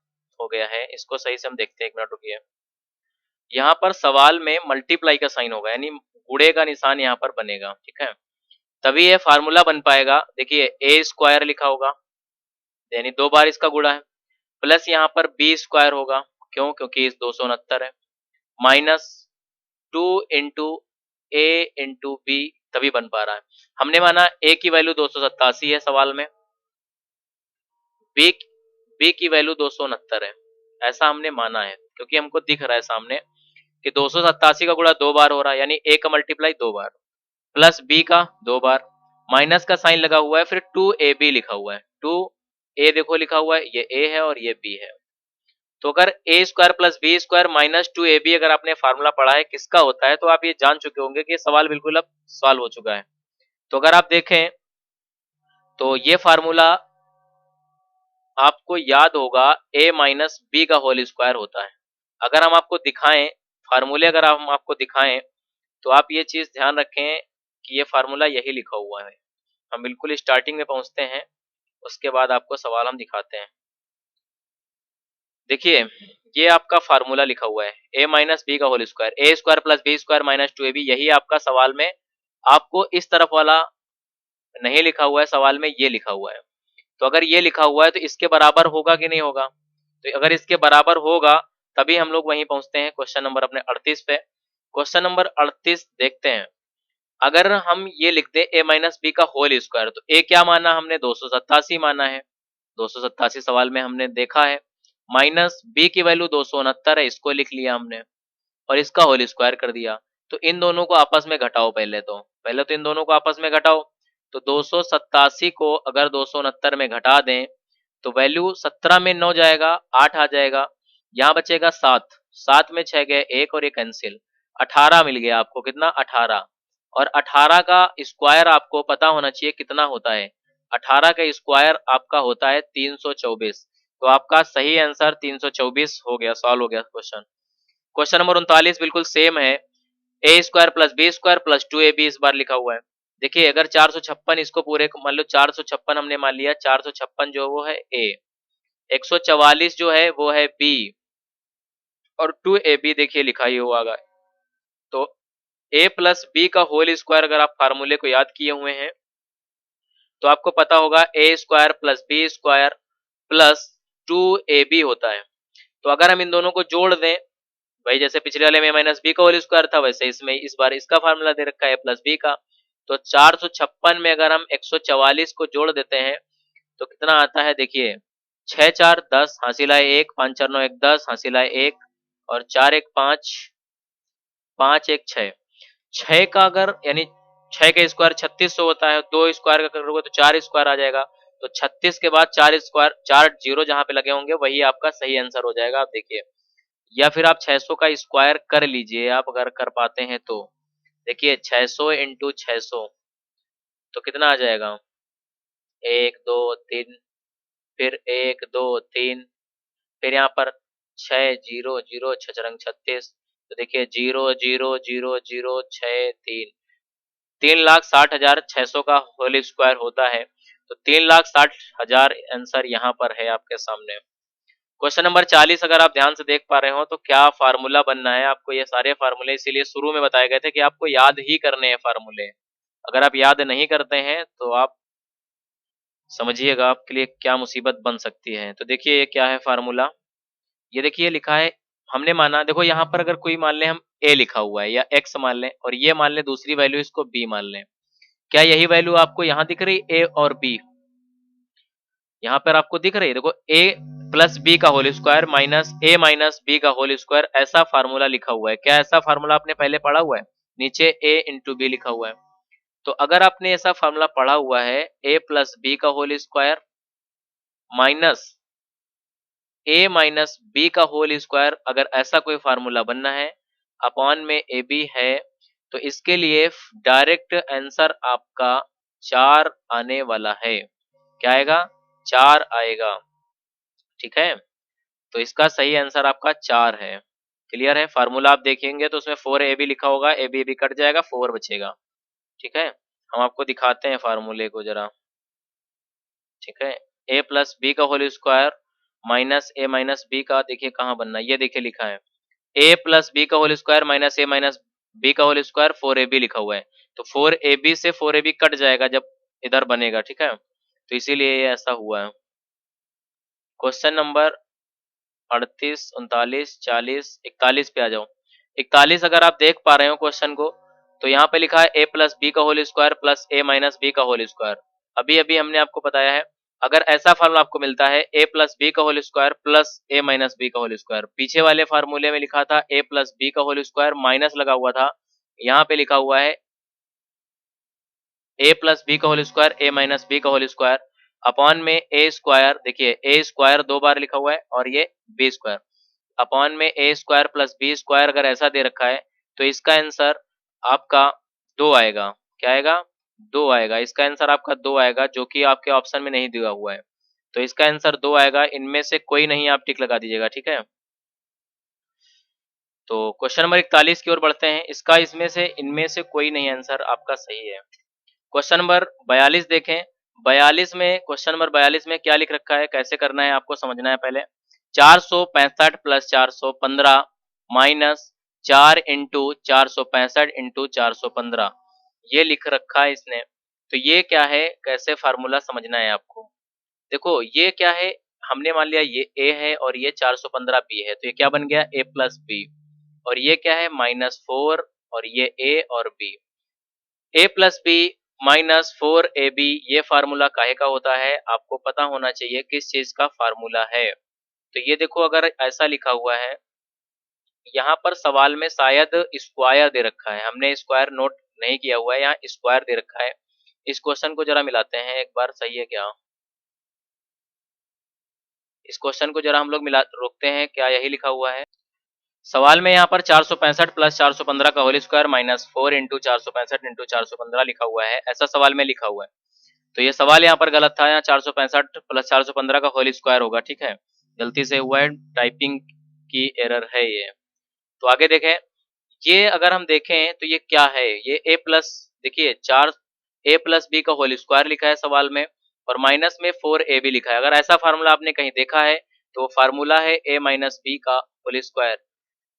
हो गया है, इसको सही से हम देखते हैं। एक मिनट रुकिए, यहाँ पर सवाल में मल्टीप्लाई का साइन होगा यानी गुणे का निशान यहाँ पर बनेगा। ठीक है, तभी ये फार्मूला बन पाएगा। देखिए ए स्क्वायर लिखा होगा यानी 2 बार इसका गुणा है, प्लस यहाँ पर बी स्क्वायर होगा, क्यों? क्योंकि इस 269 है, माइनस 2 इंटू ए इंटू बी, तभी बन पा रहा है। हमने माना ए की वैल्यू 287 है सवाल में, बी बी की वैल्यू 269 है, ऐसा हमने माना है क्योंकि हमको दिख रहा है सामने कि 287 का गुणा 2 बार हो रहा है यानी ए का मल्टीप्लाई 2 बार, प्लस बी का 2 बार, माइनस का साइन लगा हुआ है, फिर 2ab लिखा हुआ है, 2a देखो लिखा हुआ है, ये a है और ये b है। तो अगर a square plus B square minus 2ab अगर आपने फार्मूला पढ़ा है किसका होता है तो आप ये जान चुके होंगे कि सवाल बिल्कुल अब सॉल्व हो चुका है। तो अगर आप देखें तो ये फार्मूला आपको याद होगा a माइनस बी का होल स्क्वायर होता है। अगर हम आपको दिखाएं फार्मूले, अगर हम आपको दिखाएं तो आप ये चीज ध्यान रखें कि ये फार्मूला यही लिखा हुआ है। हम बिल्कुल स्टार्टिंग में पहुंचते हैं, उसके बाद आपको सवाल हम दिखाते हैं। देखिए ये आपका फार्मूला लिखा हुआ है a माइनस बी का whole square, a square plus B square minus 2ab, यही आपका सवाल में आपको इस तरफ वाला नहीं लिखा हुआ है, सवाल में ये लिखा हुआ है। तो अगर ये लिखा हुआ है तो इसके बराबर होगा कि नहीं होगा? तो अगर इसके बराबर होगा तभी हम लोग वहीं पहुंचते हैं क्वेश्चन नंबर अपने 38 पे। क्वेश्चन नंबर 38 देखते हैं। अगर हम ये लिख दे a माइनस बी का होल स्क्वायर, तो a क्या माना हमने, 287 माना है, 287 सवाल में हमने देखा है, माइनस b की वैल्यू 269 है, इसको लिख लिया हमने और इसका होल स्क्वायर कर दिया। तो इन दोनों को आपस में घटाओ, पहले तो इन दोनों को आपस में घटाओ। तो 287 को अगर 269 में घटा दें तो वैल्यू 17 में 9 जाएगा, 8 आ जाएगा, यहाँ बचेगा 7, 7 में 6 गए, एक और एक कैंसिल, 18 मिल गया आपको, कितना, 18। और 18 का स्क्वायर आपको पता होना चाहिए कितना होता है, 18 का स्क्वायर आपका होता है 324। तो आपका सही आंसर 324 हो गया, सॉल्व हो गया क्वेश्चन। क्वेश्चन नंबर 39 बिल्कुल सेम है, a square plus B square plus 2ab इस बार लिखा हुआ है। देखिए अगर 456 इसको पूरे मान लो, 456 हमने मान लिया, 456 जो वो है ए, 144 जो है वो है बी, और 2ab देखिए लिखा ही हुआ। तो a प्लस बी का होल स्क्वायर अगर आप फार्मूले को याद किए हुए हैं तो आपको पता होगा a square plus B square plus 2ab होता है। तो अगर हम इन दोनों को जोड़ दें, भाई जैसे पिछले वाले में माइनस बी का होल स्क्वायर था, वैसे इसमें इस बार इसका फार्मूला दे रखा है प्लस बी का। तो 456 में अगर हम 144 को जोड़ देते हैं तो कितना आता है, देखिए 6 4 10, हासिल आए 1, 5 4 9 1 10, हासिल आए 1, और 4 1 5, 5 1 6, 6 का अगर यानी 6 का स्क्वायर 3600 होता है, 2 स्क्वायर का करोगे तो 4 स्क्वायर आ जाएगा। तो 36 के बाद 4 स्क्वायर, 4 जीरो जहां पे लगे होंगे वही आपका सही आंसर हो जाएगा, आप देखिए। या फिर आप 600 का स्क्वायर कर लीजिए, आप अगर कर पाते हैं तो देखिए 600 इंटू 600 तो कितना आ जाएगा, 1 2 3, फिर 1 2 3, फिर यहाँ पर 6 जीरो जीरो, 6 रंग 36, तो देखिए 0 0 0 0 6 3, 3,60,600 का होल स्क्वायर होता है। तो 3,60,000 आंसर यहाँ पर है आपके सामने। क्वेश्चन नंबर 40 अगर आप ध्यान से देख पा रहे हो तो क्या फार्मूला बनना है आपको, ये सारे फार्मूले इसीलिए शुरू में बताए गए थे कि आपको याद ही करने हैं फार्मूले। अगर आप याद नहीं करते हैं तो आप समझिएगा आपके लिए क्या मुसीबत बन सकती है। तो देखिए ये क्या है फार्मूला, ये देखिए लिखा है, हमने माना, देखो यहाँ पर अगर कोई मान ले हम a लिखा हुआ है या x मान लें, और ये मान ले दूसरी वैल्यू इसको b मान लें, क्या यही वैल्यू आपको यहाँ दिख रही, a और b यहाँ पर आपको दिख रही है, देखो a प्लस बी का whole square minus a minus B का होल स्क्वायर, ऐसा फार्मूला लिखा हुआ है। क्या ऐसा फार्मूला आपने पहले पढ़ा हुआ है, नीचे a इंटू बी लिखा हुआ है। तो अगर आपने ऐसा फार्मूला पढ़ा हुआ है, a प्लस बी का whole square minus a minus B का होल स्क्वायर, अगर ऐसा कोई फार्मूला बनना है, अपॉन में ए बी है, तो इसके लिए डायरेक्ट आंसर आपका 4 आने वाला है। क्या आएगा, 4 आएगा, ठीक है। तो इसका सही आंसर आपका 4 है। क्लियर है, फार्मूला आप देखेंगे तो उसमें 4ab लिखा होगा, ए बी कट जाएगा, 4 बचेगा, ठीक है। हम आपको दिखाते हैं फार्मूले को जरा, ठीक है। a प्लस बी का होल स्क्वायर माइनस ए माइनस बी का, देखिए कहाँ बनना है, ये देखिए लिखा है a प्लस बी का होल स्क्वायर माइनस ए माइनस बी का होल स्क्वायर, 4ab लिखा हुआ है। तो 4ab से 4ab कट जाएगा जब इधर बनेगा, ठीक है। तो इसीलिए ये ऐसा हुआ है। क्वेश्चन नंबर 38 39 40 41 पे आ जाओ। 41 अगर आप देख पा रहे हो क्वेश्चन को, तो यहाँ पे लिखा है a प्लस बी का होल स्क्वायर प्लस ए माइनस बी का होल स्क्वायर। अभी अभी हमने आपको बताया है, अगर ऐसा फार्मूला आपको मिलता है a प्लस बी का होल स्क्वायर प्लस ए माइनस बी का होल स्क्वायर, पीछे वाले फार्मूले में लिखा था a प्लस बी का होल स्क्वायर माइनस लगा हुआ था, यहाँ पे लिखा हुआ है a प्लस बी का होल स्क्वायर ए माइनस बी का होल स्क्वायर अपॉन में ए स्क्वायर, देखिए ए स्क्वायर 2 बार लिखा हुआ है और ये बी स्क्वायर, अपॉन में ए स्क्वायर प्लस बी स्क्वायर अगर ऐसा दे रखा है तो इसका आंसर आपका 2 आएगा। क्या आएगा, 2 आएगा, इसका आंसर आपका 2 आएगा, जो कि आपके ऑप्शन में नहीं दिया हुआ है। तो इसका आंसर 2 आएगा, इनमें से कोई नहीं, आप टिक लगा दीजिएगा, ठीक है। तो क्वेश्चन नंबर 41 की ओर बढ़ते हैं, इसका इसमें से इनमें से कोई नहीं आंसर आपका सही है। क्वेश्चन नंबर 42 देखें, 42 में, क्वेश्चन नंबर 42 में क्या लिख रखा है, कैसे करना है आपको समझना है पहले। 465 प्लस 415 माइनस 4 इंटू 465 इंटू 415, ये लिख रखा है इसने। तो ये क्या है, कैसे फार्मूला समझना है आपको। देखो ये क्या है, हमने मान लिया ये a है और ये 415 b है, तो ये क्या बन गया, a प्लस बी, और ये क्या है, -4, और ये a और b। ए प्लस बी माइनस 4ab ये फार्मूला काहे का होता है, आपको पता होना चाहिए किस चीज का फार्मूला है। तो ये देखो अगर ऐसा लिखा हुआ है, यहाँ पर सवाल में शायद स्क्वायर दे रखा है, हमने स्क्वायर नोट नहीं किया हुआ है, यहाँ स्क्वायर दे रखा है। इस क्वेश्चन को जरा मिलाते हैं एक बार, सही है क्या? इस क्वेश्चन को जरा हम लोग मिला रोकते हैं, क्या यही लिखा हुआ है? सवाल में यहाँ पर 465 प्लस 415 का whole square minus 4 into 465 into 415 लिखा हुआ है, ऐसा सवाल में लिखा हुआ है। तो ये सवाल यहाँ पर गलत था, यहाँ 465 प्लस 415 का होल स्क्वायर होगा, ठीक है, गलती से हुआ है, टाइपिंग की एरर है ये। तो आगे देखें, ये अगर हम देखें तो ये क्या है, ये ए प्लस, देखिए 4 ए प्लस बी का होल स्क्वायर लिखा है सवाल में और माइनस में 4 बी लिखा है। अगर ऐसा फार्मूला आपने कहीं देखा है तो वो फार्मूला है ए माइनस बी का होल स्क्वायर।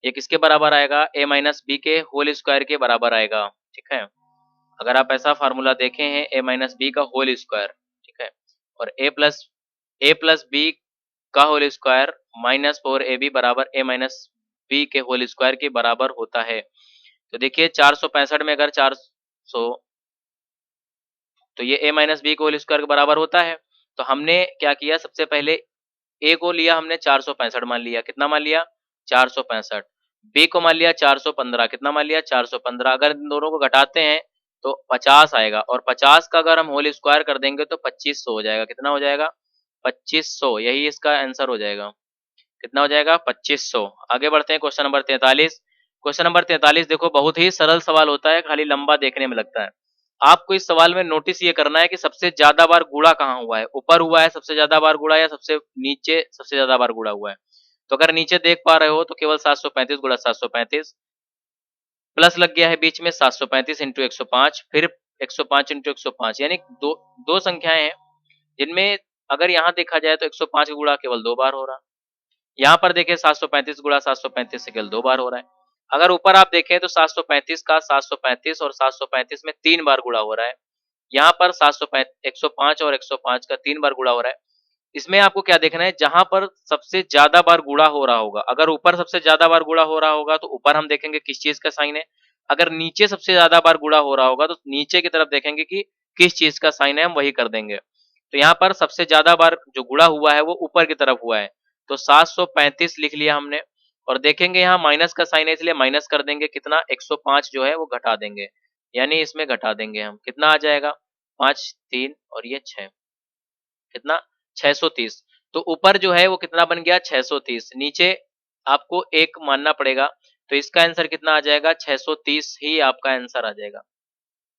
ये किसके बराबर आएगा? ए माइनस बी के होल स्क्वायर के बराबर आएगा, ठीक है। अगर आप ऐसा फार्मूला देखे हैं ए माइनस बी का होल स्क्वायर, ठीक है, और ए प्लस बी का होल स्क्वायर माइनस 4ab बराबर ए माइनस बी के होल स्क्वायर के बराबर होता है। तो देखिए 465 में अगर 400, तो ये ए माइनस बी के होल स्क्वायर के बराबर होता है। तो हमने क्या किया, सबसे पहले ए को लिया हमने 465 मान लिया, कितना मान लिया? 465। बी को मान लिया 415, कितना मान लिया? 415। अगर इन दोनों को घटाते हैं तो 50 आएगा और 50 का अगर हम होल स्क्वायर कर देंगे तो 2500 हो जाएगा। कितना हो जाएगा? 2500, यही इसका आंसर हो जाएगा। कितना हो जाएगा? 2500। आगे बढ़ते हैं क्वेश्चन नंबर 43। क्वेश्चन नंबर 43 देखो बहुत ही सरल सवाल होता है, खाली लंबा देखने में लगता है। आपको इस सवाल में नोटिस ये करना है कि सबसे ज्यादा बार गुणा कहाँ हुआ है, ऊपर हुआ है सबसे ज्यादा बार गुणा या सबसे नीचे सबसे ज्यादा बार गुणा हुआ है। तो अगर नीचे देख पा रहे हो तो केवल 735 गुणा 735 प्लस लग गया है बीच में 735 इंटू 105, फिर 105 इंटू 105, यानी दो दो संख्याएं हैं जिनमें अगर यहाँ देखा जाए तो 105 गुणा केवल 2 बार हो रहा है। यहाँ पर देखें 735 गुणा 735 से केवल 2 बार हो रहा है। अगर ऊपर आप देखें तो 735 का 735 और 735 में 3 बार गुणा हो रहा है। यहाँ पर 105 और 105 का 3 बार गुणा हो रहा है। इसमें आपको क्या देखना है, जहां पर सबसे ज्यादा बार गुणा हो रहा होगा, अगर ऊपर सबसे ज्यादा बार गुणा हो रहा होगा तो ऊपर हम देखेंगे किस चीज का साइन है, अगर नीचे सबसे ज्यादा बार गुणा हो रहा होगा तो नीचे की तरफ देखेंगे कि किस चीज का साइन है, हम वही कर देंगे। तो यहाँ पर सबसे ज्यादा बार जो गुणा हुआ है वो ऊपर की तरफ हुआ है, तो 735 लिख लिया हमने। और देखेंगे यहाँ माइनस का साइन है इसलिए माइनस कर देंगे, कितना? 105 जो है वो घटा देंगे, यानी इसमें घटा देंगे हम, कितना आ जाएगा? 5 3 और ये 6, कितना? 630। तो ऊपर जो है वो कितना बन गया? 630। नीचे आपको एक मानना पड़ेगा, तो इसका आंसर कितना आ जाएगा? 630 ही आपका आंसर आ जाएगा।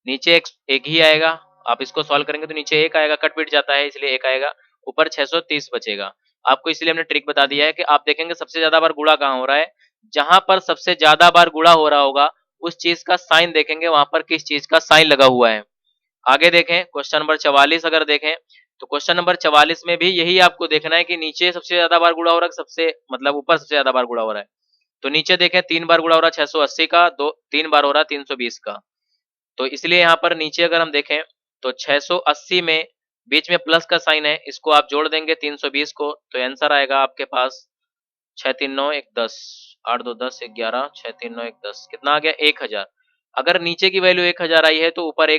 नीचे एक ही आएगा, आप इसको सॉल्व करेंगे तो नीचे एक आएगा, कट पिट जाता है इसलिए एक आएगा, ऊपर 630 बचेगा। आपको इसलिए हमने ट्रिक बता दिया है कि आप देखेंगे सबसे ज्यादा बार गुणा कहाँ हो रहा है, जहां पर सबसे ज्यादा बार गुणा हो रहा होगा उस चीज का साइन देखेंगे, वहां पर किस चीज का साइन लगा हुआ है। आगे देखें क्वेश्चन नंबर 44 अगर देखें तो क्वेश्चन नंबर 44 में भी यही आपको देखना है कि नीचे सबसे ज्यादा बार गुणा हो रहा है, सबसे मतलब ऊपर सबसे ज्यादा बार गुणा हो रहा है। तो नीचे देखें 3 बार गुणा हो रहा है 680 का, 3 बार हो रहा है 320 का। तो इसलिए यहाँ पर नीचे अगर हम देखें तो 680 में बीच में प्लस का साइन है, इसको आप जोड़ देंगे 320 को, तो आंसर आएगा आपके पास 6 3 9 1 10, 8 2 10 1 11, 6 3 9 1 10, कितना आ गया? 1000। अगर नीचे की वैल्यू 1000 आई है तो ऊपर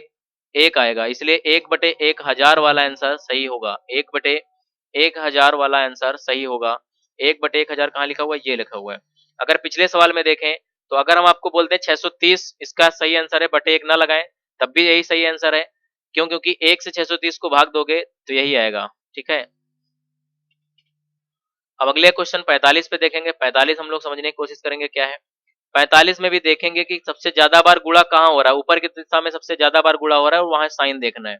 एक आएगा, इसलिए 1/1000 वाला आंसर सही होगा। 1/1000 वाला आंसर सही होगा। 1/1000 कहाँ लिखा हुआ है? ये लिखा हुआ है। अगर पिछले सवाल में देखें तो अगर हम आपको बोलते हैं 630 इसका सही आंसर है, बटे 1 ना लगाएं तब भी यही सही आंसर है। क्यों? क्योंकि 1 से 630 को भाग दोगे तो यही आएगा, ठीक है। अब अगले क्वेश्चन 45 पे देखेंगे। 45 हम लोग समझने की कोशिश करेंगे क्या है। 45 में भी देखेंगे कि सबसे ज्यादा बार गुणा कहाँ हो रहा है, ऊपर की दिशा में सबसे ज्यादा बार गुणा हो रहा है और वहां साइन देखना है।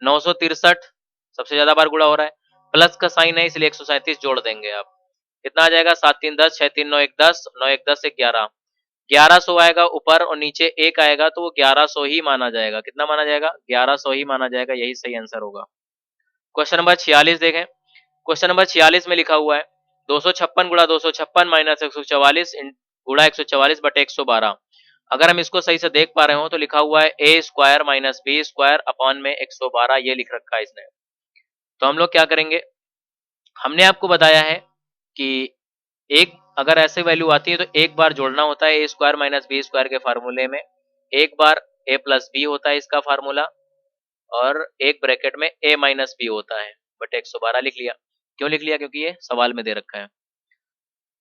963 सबसे ज्यादा बार गुणा हो रहा है, प्लस का साइन है इसलिए 137 जोड़ देंगे आप, कितना आ जाएगा? 7 3 10, 6 3 9 1 10, 9 1 10 1 11, 1100 आएगा ऊपर और नीचे एक आएगा तो वो 1100 ही माना जाएगा। कितना माना जाएगा? 1100 ही माना जाएगा, यही सही आंसर होगा। क्वेश्चन नंबर 46 देखें। क्वेश्चन नंबर 46 में लिखा हुआ है 256 गुणा 256 माइनस 144 गुणा 144 बटे 112। अगर हम इसको सही से देख पा रहे हो तो लिखा हुआ है a square minus b square upon में 112, ये लिख रखा है इसने। तो हम लोग क्या करेंगे, हमने आपको बताया है कि एक अगर ऐसे वैल्यू आती है तो एक बार जोड़ना होता है a square minus b square के फार्मूले में, एक बार ए प्लस बी होता है इसका फार्मूला, और एक ब्रैकेट में ए माइनस बी होता है, बट 112 लिख लिया। क्यों लिख लिया? क्योंकि ये सवाल में दे रखा है।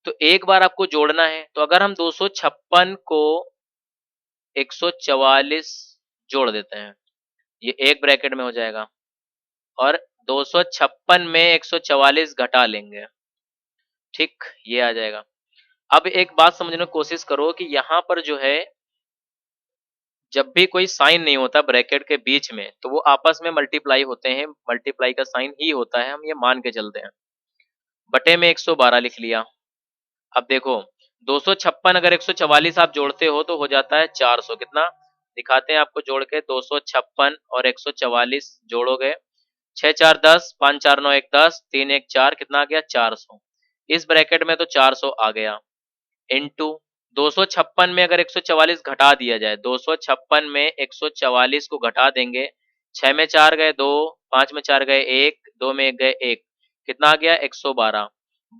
तो एक बार आपको जोड़ना है, तो अगर हम 256 को 144 जोड़ देते हैं, ये एक ब्रैकेट में हो जाएगा, और 256 में 144 घटा लेंगे, ठीक, ये आ जाएगा। अब एक बात समझने की कोशिश करो कि यहाँ पर जो है जब भी कोई साइन नहीं होता ब्रैकेट के बीच में, तो वो आपस में मल्टीप्लाई होते हैं, मल्टीप्लाई का साइन ही होता है, हम ये मान के चलते हैं। बटे में 112 लिख लिया। अब देखो 256 अगर 144 आप जोड़ते हो तो हो जाता है 400। कितना दिखाते हैं आपको जोड़ के? 256 और 144 जोड़ोगे, 6 4 10, 5 4 9 1 10, 3 1 4, कितना आ गया? 400। इस ब्रैकेट में तो 400 आ गया, इनटू 256 में अगर 144 घटा दिया जाए, 256 में 144 को घटा देंगे, 6 में 4 गए 2, 5 में 4 गए 1, 2 में 1 गए 1, कितना आ गया? 112।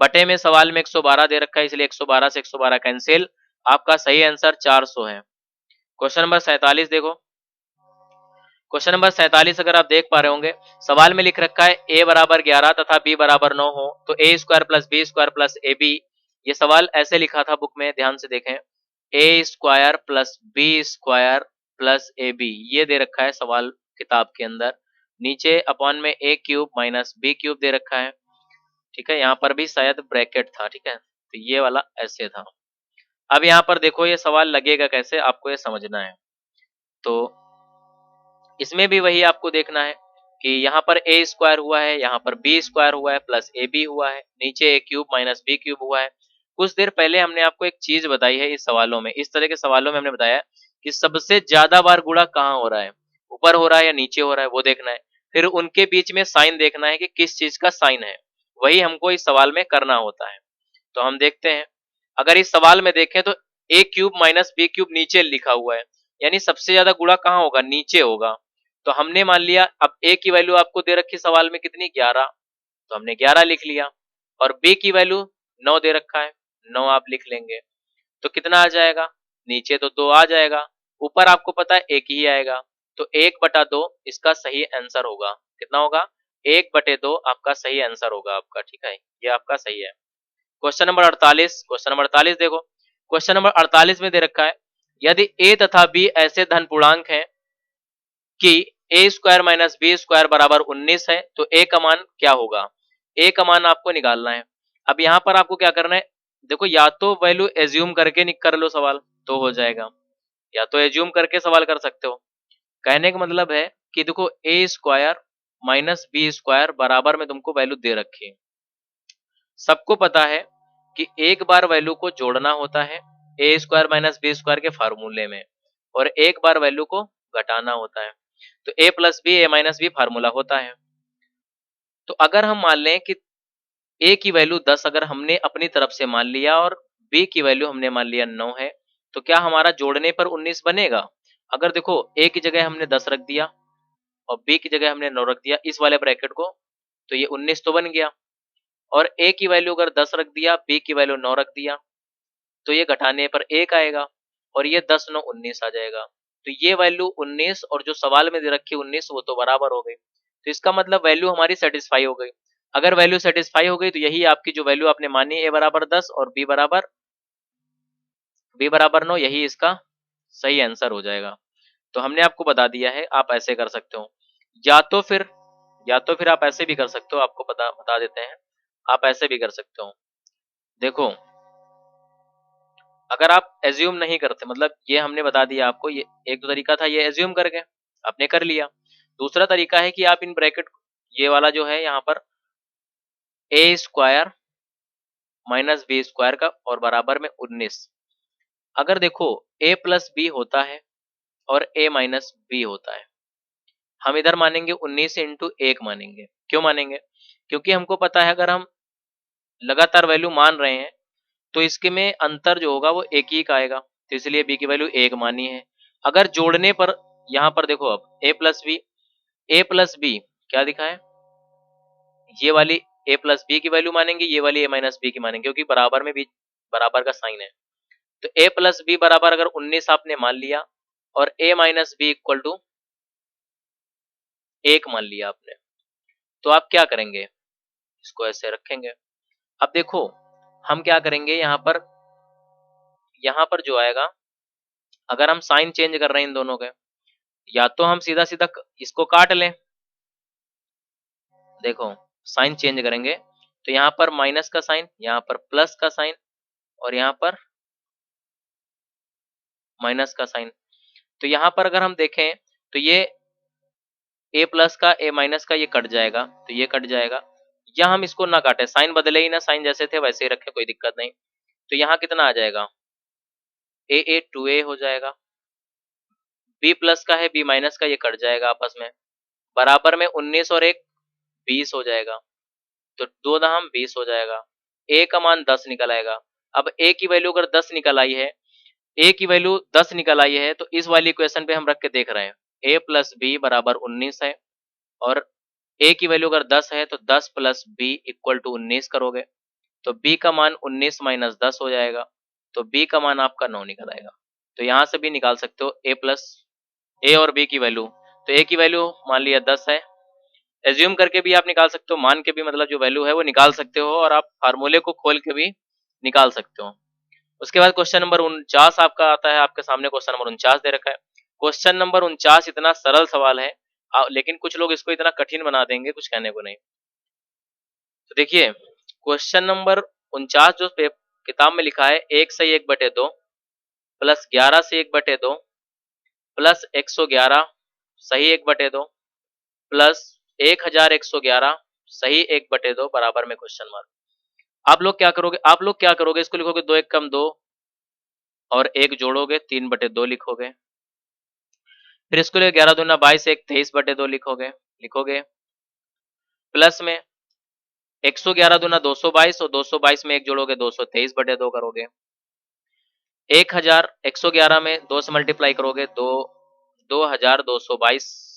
बटे में सवाल में 112 दे रखा है, इसलिए 112 से 112 कैंसिल। आपका सही आंसर 400 है। क्वेश्चन नंबर 47 देखो। क्वेश्चन नंबर 47 अगर आप देख पा रहे होंगे, सवाल में लिख रखा है a बराबर 11 तथा b बराबर 9 हो तो a square plus B square plus A B. ये सवाल ऐसे लिखा था बुक में, ध्यान से देखें, a square plus B square plus A B, ये दे रखा है सवाल किताब के अंदर। नीचे अपॉन में a cube minus b cube दे रखा है, ठीक है। यहाँ पर भी शायद ब्रैकेट था, ठीक है, तो ये वाला ऐसे था। अब यहाँ पर देखो ये सवाल लगेगा कैसे, आपको ये समझना है। तो इसमें भी वही आपको देखना है कि यहाँ पर ए स्क्वायर हुआ है, यहाँ पर बी स्क्वायर हुआ है, प्लस ए बी हुआ है, नीचे ए क्यूब माइनस बी क्यूब हुआ है। कुछ देर पहले हमने आपको एक चीज बताई है इस सवालों में, इस तरह के सवालों में हमने बताया कि सबसे ज्यादा बार गुणा कहाँ हो रहा है, ऊपर हो रहा है या नीचे हो रहा है, वो देखना है। फिर उनके बीच में साइन देखना है कि किस चीज का साइन है, वही हमको इस सवाल में करना होता है। तो हम देखते हैं, अगर इस सवाल में देखें तो ए क्यूब माइनस बी क्यूब नीचे लिखा हुआ है, यानी सबसे ज्यादा गुणा कहाँ होगा? नीचे होगा। तो हमने मान लिया, अब ए की वैल्यू आपको दे रखी सवाल में कितनी? 11, तो हमने 11 लिख लिया, और बी की वैल्यू 9 दे रखा है, 9 आप लिख लेंगे। तो कितना आ जाएगा? नीचे तो 2 आ जाएगा, ऊपर आपको पता है 1 ही आएगा, तो 1/2 इसका सही आंसर होगा। कितना होगा? 1/2 आपका सही आंसर होगा आपका, ठीक है, ये आपका सही है। क्वेश्चन नंबर 48, क्वेश्चन नंबर 48 देखो। क्वेश्चन नंबर 48 में दे रखा है, यदि a तथा b ऐसे धन पूर्णांक हैं कि ए स्क्वायर माइनस बी स्क्वायर बराबर 19 है, तो a का मान क्या होगा? a का मान आपको निकालना है। अब यहाँ पर आपको क्या करना है, देखो, या तो वैल्यू एज्यूम करके कर लो सवाल तो हो जाएगा, या तो एज्यूम करके सवाल कर सकते हो। कहने का मतलब है कि देखो ए स्क्वायर माइनस बी स्क्वायर बराबर में तुमको वैल्यू दे रखी है, सबको पता है कि एक बार वैल्यू को जोड़ना होता है a square minus b square के फार्मूले में, और एक बार वैल्यू को घटाना होता है। तो ए plus B A minus B formula होता है। तो अगर हम मान लें कि ए की वैल्यू 10 अगर हमने अपनी तरफ से मान लिया और बी की वैल्यू हमने मान लिया 9 है, तो क्या हमारा जोड़ने पर 19 बनेगा? अगर देखो ए की जगह हमने 10 रख दिया और बी की जगह हमने 9 रख दिया इस वाले ब्रैकेट को, तो ये 19 तो बन गया। और ए की वैल्यू अगर 10 रख दिया, बी की वैल्यू 9 रख दिया, तो ये घटाने पर 1 आएगा, और ये 10 9 19 आ जाएगा। तो ये वैल्यू 19 और जो सवाल में दे रखी 19 वो तो बराबर हो गई। तो इसका मतलब वैल्यू हमारी सेटिस्फाई हो गई। अगर वैल्यू सेटिस्फाई हो गई तो यही आपकी जो वैल्यू आपने मानी ए बराबर 10 और बी बराबर 9, यही इसका सही आंसर हो जाएगा। तो हमने आपको बता दिया है, आप ऐसे कर सकते हो, या तो फिर आप ऐसे भी कर सकते हो, आपको बता देते हैं, आप ऐसे भी कर सकते हो। देखो, अगर आप एज्यूम नहीं करते, मतलब ये हमने बता दिया आपको, ये एक दो तरीका था, ये एज्यूम करके आपने कर लिया। दूसरा तरीका है कि आप इन ब्रैकेट, ये वाला जो है यहाँ पर ए स्क्वायर माइनस बी स्क्वायर का और बराबर में 19, अगर देखो ए प्लस बी होता है और ए माइनस बी होता है, हम इधर मानेंगे 19 इंटू 1 मानेंगे। क्यों मानेंगे? क्योंकि हमको पता है अगर हम लगातार वैल्यू मान रहे हैं तो इसके में अंतर जो होगा वो एक ही का आएगा, तो इसलिए बी की वैल्यू 1 मानी है। अगर जोड़ने पर, यहाँ पर देखो, अब ए प्लस बी क्या दिखा है, ये वाली ए प्लस बी की वैल्यू मानेंगे, ये वाली ए माइनस बी की मानेंगे, क्योंकि बराबर में भी बराबर का साइन है। तो ए प्लस बी बराबर अगर 19 आपने मान लिया और a minus B equal to 1 मान लिया आपने, तो आप क्या करेंगे, इसको ऐसे रखेंगे। अब देखो हम क्या करेंगे, यहाँ पर जो आएगा, अगर हम साइन चेंज कर रहे हैं इन दोनों के, या तो हम सीधा सीधा इसको काट लें, देखो साइन चेंज करेंगे तो यहाँ पर माइनस का साइन, यहाँ पर प्लस का साइन, और यहाँ पर माइनस का साइन। तो यहाँ पर अगर हम देखें तो ये a प्लस का a माइनस का ये कट जाएगा, तो ये कट जाएगा, या हम इसको ना काटे, साइन बदले ही ना, साइन जैसे थे वैसे ही रखें, कोई दिक्कत नहीं। तो यहाँ कितना आ जाएगा, a 2a हो जाएगा, b प्लस का है b माइनस का, ये कट जाएगा आपस में, बराबर में 19 और 1 20 हो जाएगा, तो 2 दहम 20 हो जाएगा, a का मान 10 निकल आएगा। अब a की वैल्यू अगर 10 निकल आई है, a की वैल्यू 10 निकल आई है, तो इस वाली इक्वेशन पे हम रख के देख रहे हैं, a प्लस बी बराबर 19 है, और a की वैल्यू अगर 10 है तो 10 प्लस बी इक्वल टू 19 करोगे, तो b का मान 19 माइनस 10 हो जाएगा, तो b का मान आपका 9 निकल आएगा। तो यहाँ से भी निकाल सकते हो a और b की वैल्यू, तो a की वैल्यू मान लिया 10 है, एज्यूम करके भी आप निकाल सकते हो, मान के भी, मतलब जो वैल्यू है वो निकाल सकते हो, और आप फार्मूले को खोल के भी निकाल सकते हो। उसके बाद क्वेश्चन नंबर 49 आपका आता है, आपके सामने क्वेश्चन नंबर 49 दे रखा है। क्वेश्चन नंबर 49 इतना सरल सवाल है, लेकिन कुछ लोग इसको इतना कठिन बना देंगे, कुछ कहने को नहीं। तो देखिए क्वेश्चन नंबर 49 जो किताब में लिखा है, 1 से 1/2 प्लस 11 से 1/2 प्लस 111 सही 1/2 प्लस 1111 सही 1/2 बराबर में क्वेश्चन मार्क। आप लोग क्या करोगे, इसको लिखोगे 2 1 कम 2 और 1 जोड़ोगे 3/2 लिखोगे, फिर इसको लिए 11 दूना 22 1 23/2 लिखोगे प्लस में 111 दूना 222 और 222 में 1 जोड़ोगे 223/2 करोगे, 111 में 2 से मल्टीप्लाई करोगे 2222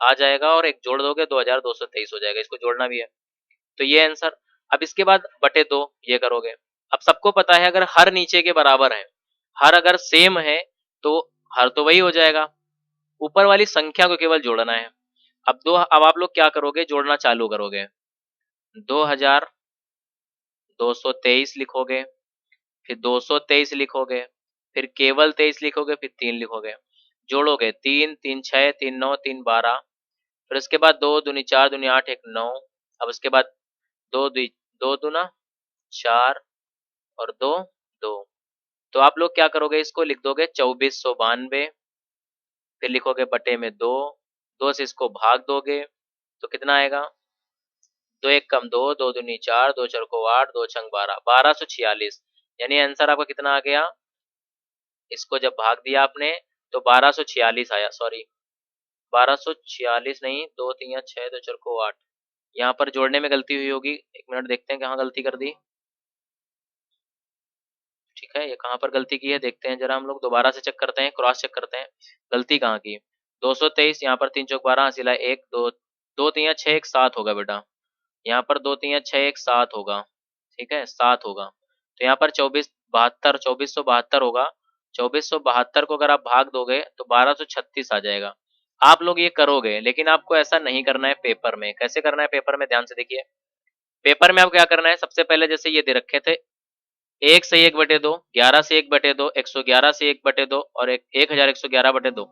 आ जाएगा, और 1 जोड़ दोगे 2223 हो जाएगा, इसको जोड़ना भी है, तो ये आंसर। अब इसके बाद बटे 2 ये करोगे। अब सबको पता है अगर हर नीचे के बराबर है, हर अगर सेम है तो हर तो वही हो जाएगा, ऊपर वाली संख्या को केवल जोड़ना है। अब आप लोग क्या करोगे, जोड़ना चालू करोगे, 2223 लिखोगे, फिर 223 लिखोगे, फिर केवल 23 लिखोगे, फिर 3 लिखोगे, जोड़ोगे 3 3 6 3 9 3 12, फिर उसके बाद 2 दूनी 4 दूनी 8 1 9, अब उसके बाद 2 दूना 4 और 2 2, तो आप लोग क्या करोगे, इसको लिख दोगे 2492, फिर लिखोगे बटे में 2, 2 से इसको भाग दोगे तो कितना आएगा, 2 1 कम 2, 2 दूनी 4, 2 4 को 8, 2 छंग 12, 1246, यानी आंसर आपका कितना आ गया, इसको जब भाग दिया आपने तो 1246 आया, सॉरी 1246 नहीं, 2 3 6 2 4 को 8, यहाँ पर जोड़ने में गलती हुई होगी, 1 मिनट देखते हैं कहाँ गलती कर दी। ठीक है, ये कहाँ पर गलती की है देखते हैं जरा, हम लोग दोबारा से चेक करते हैं, क्रॉस चेक करते हैं गलती कहाँ की। 223, यहाँ पर 3 चौक 12 हसीला 1 2 2 3 6 1 7 होगा बेटा, यहाँ पर 2 3 6 1 7 होगा, ठीक है 7 होगा, तो यहाँ पर 2472 होगा, 2472 को अगर आप भाग दोगे तो 1236 आ जाएगा। आप लोग ये करोगे, लेकिन आपको ऐसा नहीं करना है पेपर में। कैसे करना है पेपर में, ध्यान से देखिए, पेपर में आपको क्या करना है, सबसे पहले जैसे ये दे रखे थे 1 से 1/2, 11 से 1/2, 111 से 1/2 और 1111/2,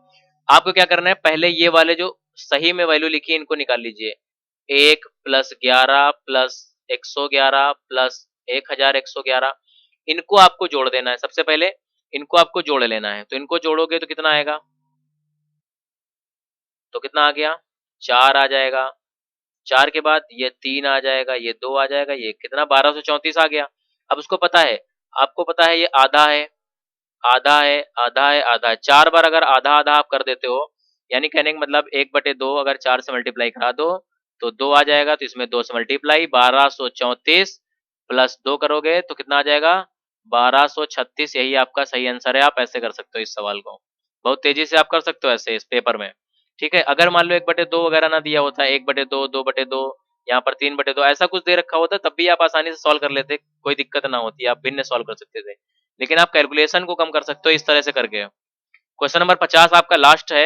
आपको क्या करना है, पहले ये वाले जो सही में वैल्यू लिखी है इनको निकाल लीजिए, 1 प्लस 11 प्लस 111 प्लस 1111, इनको आपको जोड़ देना है, सबसे पहले इनको आपको जोड़ लेना है, तो इनको जोड़ोगे तो कितना आएगा, तो कितना आ गया, 4 आ जाएगा, 4 के बाद ये 3 आ जाएगा, ये 2 आ जाएगा, ये कितना 1234 आ गया। अब उसको पता है, आपको पता है ये आधा है, आधा है, आधा है, आधा है, 4 बार अगर आधा आधा आप कर देते हो, यानी कहने का मतलब 1/2 अगर 4 से मल्टीप्लाई करा दो तो 2 आ जाएगा, तो इसमें 2 से मल्टीप्लाई 1234 प्लस 2 करोगे तो कितना आ जाएगा, 1236, यही आपका सही आंसर है। आप ऐसे कर सकते हो इस सवाल को, बहुत तेजी से आप कर सकते हो ऐसे इस पेपर में। ठीक है, अगर मान लो 1/2 वगैरह ना दिया होता है, 1/2 2/2, यहाँ पर 3/2 ऐसा कुछ दे रखा होता, तब भी आप आसानी से सॉल्व कर लेते, कोई दिक्कत ना होती, आप भिन्न सॉल्व कर सकते थे, लेकिन आप कैलकुलेशन को कम कर सकते हो इस तरह से करके। क्वेश्चन नंबर 50 आपका लास्ट है।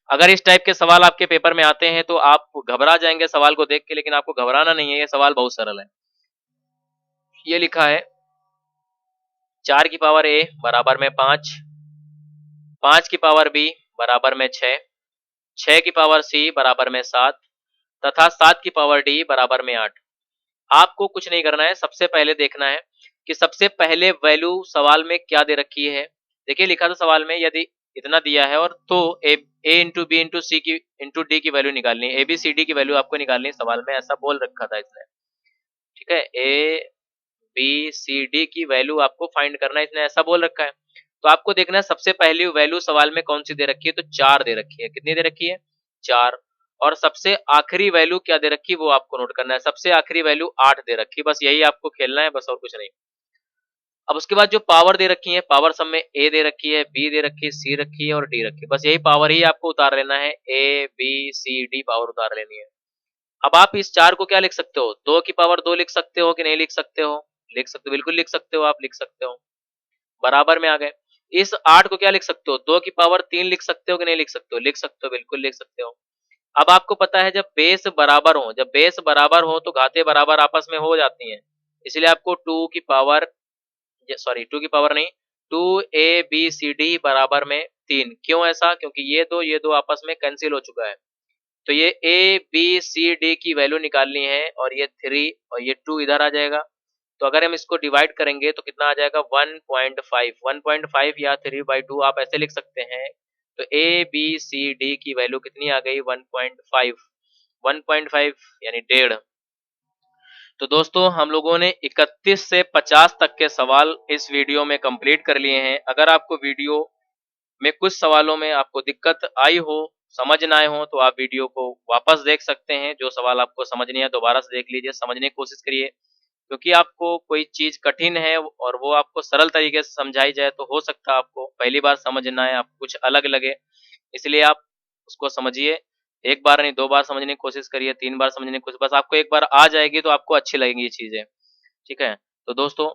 अगर इस टाइप के सवाल आपके पेपर में आते हैं तो आप घबरा जाएंगे सवाल को देख के, लेकिन आपको घबराना नहीं है, ये सवाल बहुत सरल है। ये लिखा है 4 की पावर a बराबर में 5, 5 की पावर b बराबर में 6, 6 की पावर c बराबर में 7 तथा 7 की पावर d बराबर में 8। आपको कुछ नहीं करना है, सबसे पहले देखना है कि सबसे पहले वैल्यू सवाल में क्या दे रखी है। देखिए लिखा था सवाल में, यदि इतना दिया है और तो ए इंटू बी इंटू सी की इंटू डी की वैल्यू निकालनी है, ए बी सी डी की वैल्यू आपको निकालनी है, सवाल में ऐसा बोल रखा था इसने। ठीक है, ए बी सी डी की वैल्यू आपको फाइंड करना है, इसने ऐसा बोल रखा है। तो आपको देखना है सबसे पहली वैल्यू सवाल में कौन सी दे रखी है, तो 4 दे रखी है। कितनी दे रखी है, 4। और सबसे आखिरी वैल्यू क्या दे रखी है वो आपको नोट करना है, सबसे आखिरी वैल्यू 8 दे रखी है। बस यही आपको खेलना है, बस और कुछ नहीं। अब उसके बाद जो पावर दे रखी है, पावर सब में ए दे रखी है, बी दे रखी है, सी रखी है और डी रखी है। बस यही पावर ही आपको उतार लेना है, A B C D power उतार लेनी है। अब आप इस 4 को क्या लिख सकते हो, 2 की पावर 2 लिख सकते हो कि नहीं लिख सकते हो, लिख सकते हो, बिल्कुल लिख सकते हो, आप लिख सकते हो, बराबर में आ गए। इस 8 को क्या लिख सकते हो, 2 की पावर 3 लिख सकते हो कि नहीं लिख सकते हो, लिख सकते हो, बिल्कुल लिख सकते हो। अब आपको पता है जब बेस बराबर हो, जब बेस बराबर हो तो घाते बराबर आपस में हो जाती हैं, इसलिए आपको 2 की पावर, सॉरी 2 की पावर नहीं, 2 a b c d बराबर में 3। क्यों ऐसा, क्योंकि ये दो आपस में कैंसिल हो चुका है। तो ये ए बी सी डी की वैल्यू निकालनी है और ये 3 और ये 2 इधर आ जाएगा। तो अगर हम इसको डिवाइड करेंगे तो कितना आ जाएगा, 1.5, 1.5 या 3/2 आप ऐसे लिख सकते हैं। तो ए बी सी डी की वैल्यू कितनी आ गई, 1.5, 1.5 यानी 1.5। तो दोस्तों हम लोगों ने 31 से 50 तक के सवाल इस वीडियो में कंप्लीट कर लिए हैं। अगर आपको वीडियो में कुछ सवालों में आपको दिक्कत आई हो, समझ ना आए हो, तो आप वीडियो को वापस देख सकते हैं। जो सवाल आपको समझ नहीं आया दोबारा से देख लीजिए, समझने की कोशिश करिए, क्योंकि आपको कोई चीज कठिन है और वो आपको सरल तरीके से समझाई जाए तो हो सकता है आपको पहली बार समझ ना आए, आपको कुछ अलग लगे, इसलिए आप उसको समझिए। एक बार नहीं 2 बार समझने की कोशिश करिए, 3 बार समझने की कोशिश, बस आपको एक बार आ जाएगी तो आपको अच्छी लगेंगी ये चीजें। ठीक है, तो दोस्तों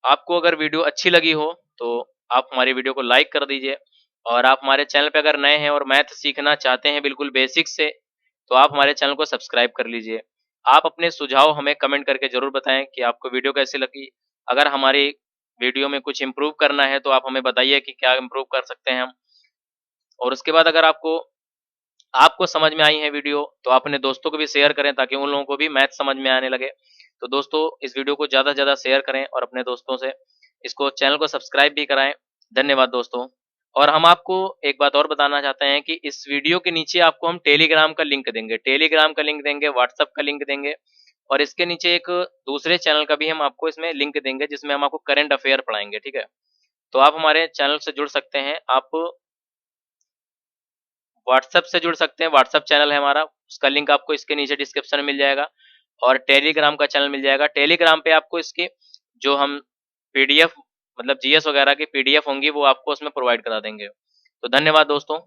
आपको अगर वीडियो अच्छी लगी हो तो आप हमारी वीडियो को लाइक कर दीजिए, और आप हमारे चैनल पे अगर नए हैं और मैथ सीखना चाहते हैं बिल्कुल बेसिक से, तो आप हमारे चैनल को सब्सक्राइब कर लीजिए। आप अपने सुझाव हमें कमेंट करके जरूर बताएं कि आपको वीडियो कैसी लगी। अगर हमारी वीडियो में कुछ इम्प्रूव करना है तो आप हमें बताइए कि क्या इम्प्रूव कर सकते हैं हम। और उसके बाद अगर आपको आपको समझ में आई है वीडियो तो आप अपने दोस्तों को भी शेयर करें ताकि उन लोगों को भी मैथ समझ में आने लगे। तो दोस्तों इस वीडियो को ज़्यादा से ज़्यादा शेयर करें और अपने दोस्तों से इसको चैनल को सब्सक्राइब भी कराएं। धन्यवाद दोस्तों। और हम आपको एक बात और बताना चाहते हैं कि इस वीडियो के नीचे आपको हम टेलीग्राम का लिंक देंगे, टेलीग्राम का लिंक देंगे, व्हाट्सएप का लिंक देंगे, और इसके नीचे एक दूसरे चैनल का भी हम आपको इसमें लिंक देंगे जिसमें हम आपको करंट अफेयर पढ़ाएंगे। ठीक है, तो आप हमारे चैनल से जुड़ सकते हैं, आप व्हाट्सएप से जुड़ सकते हैं, व्हाट्सएप चैनल है हमारा, उसका लिंक आपको इसके नीचे डिस्क्रिप्शन में मिल जाएगा, और टेलीग्राम का चैनल मिल जाएगा। टेलीग्राम पे आपको इसकी जो हम पीडीएफ मतलब जीएस वगैरह की पीडीएफ होंगी वो आपको उसमें प्रोवाइड करा देंगे। तो धन्यवाद दोस्तों।